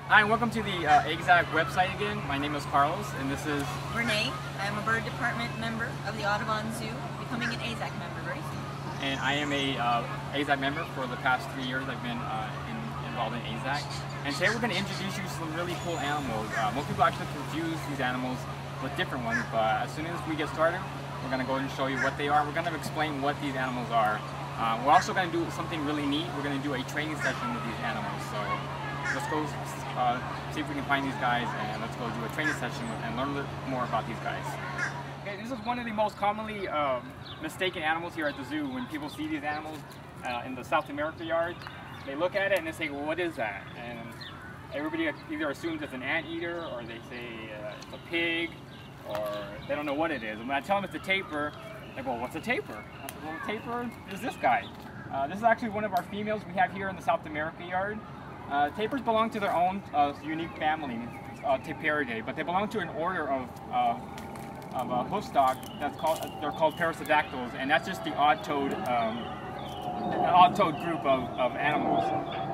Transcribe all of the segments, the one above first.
Hi, and welcome to the AAZK website again. My name is Carlos, and this is Renee. I'm a bird department member of the Audubon Zoo, becoming an AAZK member very soon. and I am a AAZK member for the past 3 years. I've been involved in AAZK, and today we're going to introduce you to some really cool animals. Most people actually confuse these animals with different ones, but as soon as we get started, we're going to go and show you what they are. We're going to explain what these animals are. We're also going to do something really neat. We're going to do a training session with these animals. So let's go see if we can find these guys, and let's go do a training session and learn a little more about these guys. Okay, this is one of the most commonly mistaken animals here at the zoo. When people see these animals in the South American yard, they look at it and they say, well, what is that? And everybody either assumes it's an anteater, or they say it's a pig, or they don't know what it is. And when I tell them it's a tapir, they go, well, what's a tapir? I said, well, a tapir is this guy. This is actually one of our females we have here in the South American yard. Tapirs belong to their own unique family, Tapiridae, but they belong to an order of hoofstock that's they're called Parasidactyls, and that's just the odd-toed group of animals.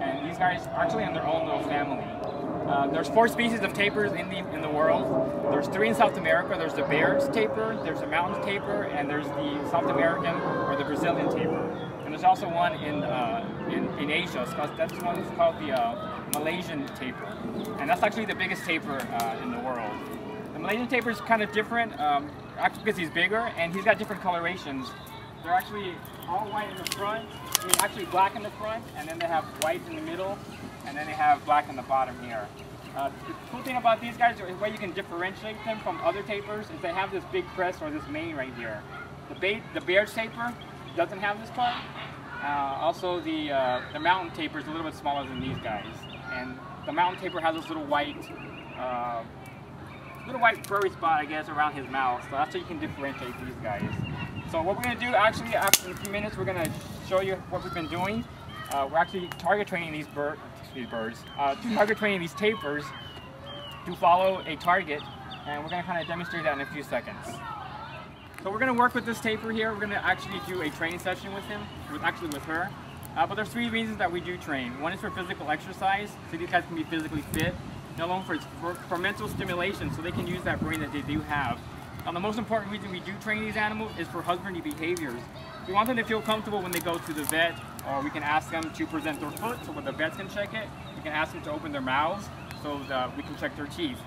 And these guys are actually in their own little family. There's 4 species of tapirs in the world. There's 3 in South America. There's the Baird's tapir, there's the mountain tapir, and there's the South American or the Brazilian tapir. And there's also one in Asia. That's one that's called the Malaysian tapir, and that's actually the biggest tapir in the world. The Malaysian tapir is kind of different, actually because he's bigger, and he's got different colorations. They're actually all white in the front, actually black in the front, and then they have white in the middle, and then they have black in the bottom here. The cool thing about these guys, the way you can differentiate them from other tapirs, is they have this big crest or this mane right here. The Baird's tapir doesn't have this part. Also, the mountain tapir is a little bit smaller than these guys, and the mountain tapir has this little white furry spot, I guess, around his mouth. So that's how you can differentiate these guys. So what we're going to do, actually, after a few minutes, we're going to show you what we've been doing. We're actually target training these target training these tapirs to follow a target, and we're going to kind of demonstrate that in a few seconds. So we're going to work with this tapir here. We're going to actually do a training session with him, with her. But there's 3 reasons that we do train. One is for physical exercise, so these guys can be physically fit. Another one for mental stimulation, so they can use that brain that they do have. The most important reason we do train these animals is for husbandry behaviors. We want them to feel comfortable when they go to the vet, or we can ask them to present their foot so the vets can check it. We can ask them to open their mouths so that we can check their teeth.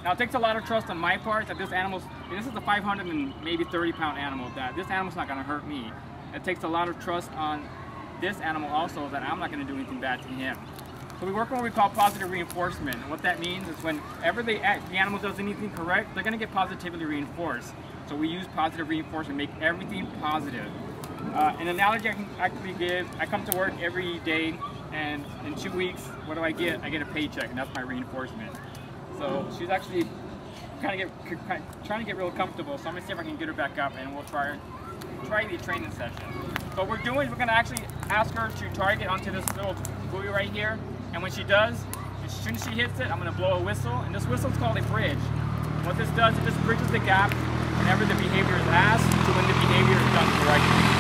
Now, it takes a lot of trust on my part that this is a 500 and maybe 30-pound animal, that this animal's not going to hurt me. It takes a lot of trust on this animal also that I'm not going to do anything bad to him. So we work on what we call positive reinforcement. And what that means is whenever the animal does anything correct, they're going to get positively reinforced. So we use positive reinforcement, make everything positive. An analogy I can actually give, I come to work every day, and in 2 weeks, what do I get? I get a paycheck, and that's my reinforcement. So she's actually trying to get real comfortable, so I'm going to see if I can get her back up, and we'll try the training session. So what we're doing is we're going to actually ask her to target onto this little buoy right here, and when she does, as soon as she hits it, I'm going to blow a whistle, and this whistle is called a bridge. What this does is this bridges the gap whenever the behavior is asked to when the behavior is done correctly.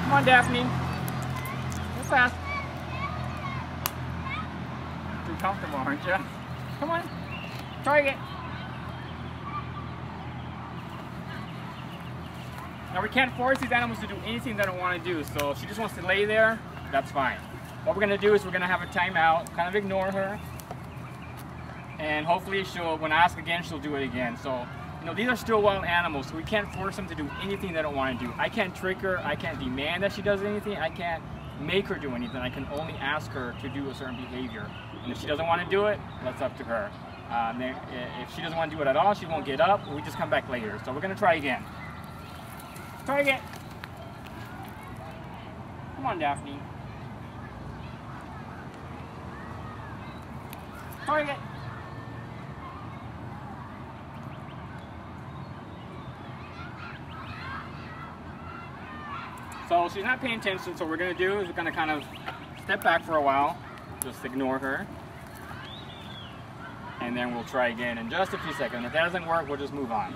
Come on, Daphne. Go fast. Too comfortable, aren't you? Come on. Target. Now, we can't force these animals to do anything they don't want to do, so if she just wants to lay there, that's fine. What we're going to do is we're going to have a timeout, kind of ignore her, and hopefully when I ask again, she'll do it again. So, these are still wild animals, so we can't force them to do anything they don't want to do. I can't trick her, I can't demand that she does anything, I can't make her do anything. I can only ask her to do a certain behavior. And if she doesn't want to do it, that's up to her. If she doesn't want to do it at all, she won't get up, we just come back later. So we're going to try again. Target. Come on, Daphne. Target. So she's not paying attention, so what we're going to do is we're going to kind of step back for a while, just ignore her, and then we'll try again in just a few seconds. If that doesn't work, we'll just move on.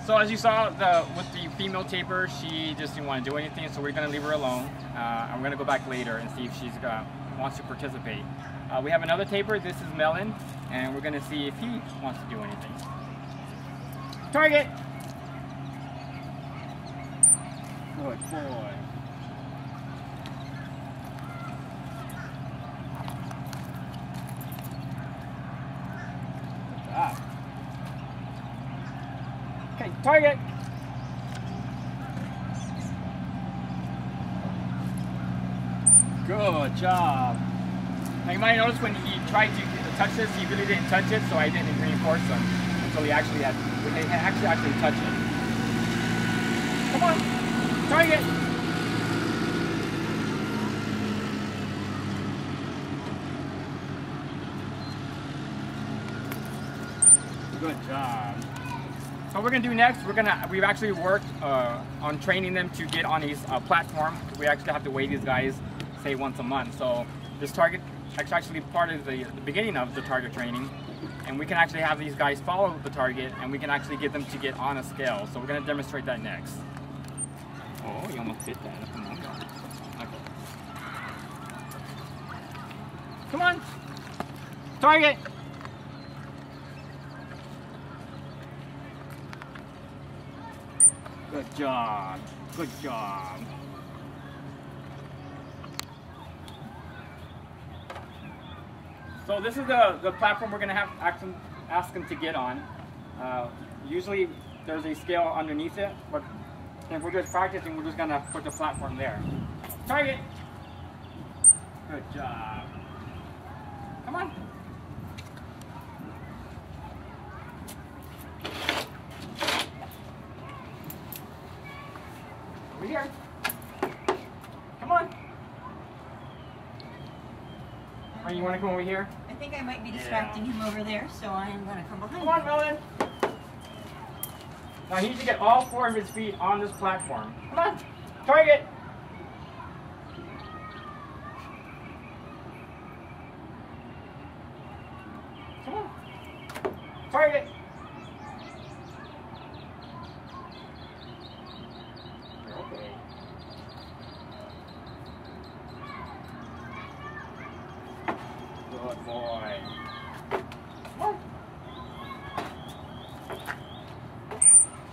So as you saw with the female tapir, she just didn't want to do anything, so we're going to leave her alone. I'm going to go back later and see if she wants to participate. We have another tapir, this is Melon, and we're going to see if he wants to do anything. Target! Good boy. Good job. Okay, target! Good job. Now you might notice when he tried to touch this, he really didn't touch it, so I didn't reinforce him until he actually touch it. Come on, target! Good job. So what we're gonna do next, we've actually worked on training them to get on these platform. We actually have to weigh these guys, say once a month. So this target actually part of the beginning of the target training, and we can actually have these guys follow the target, and we can actually get them to get on a scale. So we're gonna demonstrate that next. Oh, you almost hit that. Come on. Okay. Come on, target. Good job. Good job. So this is the platform we're going to have ask them to get on. Usually there's a scale underneath it, but if we're just practicing, we're just going to put the platform there. Target. Good job. Come on. Over here. Come on. Or you want to come over here? I think I might be distracting him over there, so I am going to come behind him. Come on, Melon. Now he needs to get all 4 of his feet on this platform. Come on. Target. Come on. Target. Okay. Good boy. Come on.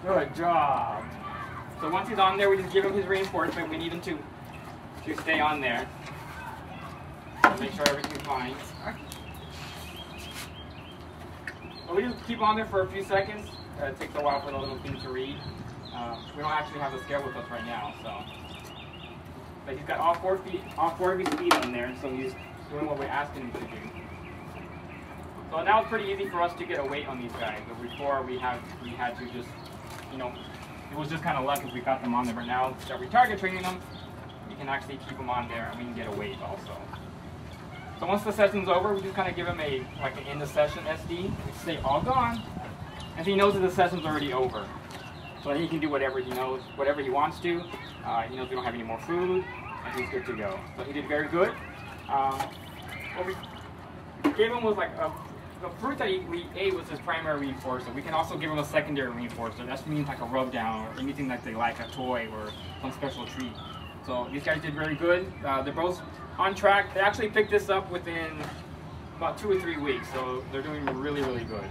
Good job. So once he's on there, we just give him his reinforcement. We need him to stay on there. Make sure everything's fine. So we just keep on there for a few seconds. It takes a while for the little thing to read. We don't actually have the scale with us right now, so. But he's got all 4 of his feet on there, so he's doing what we're asking him to do. So now it's pretty easy for us to get a weight on these guys. But before we had to just, it was just kind of luck if we got them on there. But now that we're target training them, we can actually keep them on there and we can get a weight also. So once the session's over, we just kind of give him an end of session SD. We say all gone, and so he knows that the session's already over. So he can do whatever he knows, whatever he wants to. He knows we don't have any more food, and he's good to go. So he did very good. What we gave him was the fruit that we ate was his primary reinforcer. We can also give him a secondary reinforcer. That means like a rub down or anything that they like, a toy or some special treat. So these guys did very good. They're both on track. They actually picked this up within about 2 or 3 weeks, so they're doing really, really good.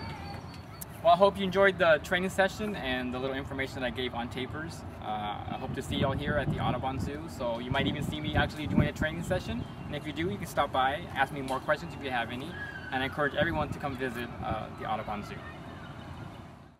Well, I hope you enjoyed the training session and the little information that I gave on tapirs. I hope to see y'all here at the Audubon Zoo, so you might even see me actually doing a training session. And if you do, you can stop by, ask me more questions if you have any, and I encourage everyone to come visit the Audubon Zoo.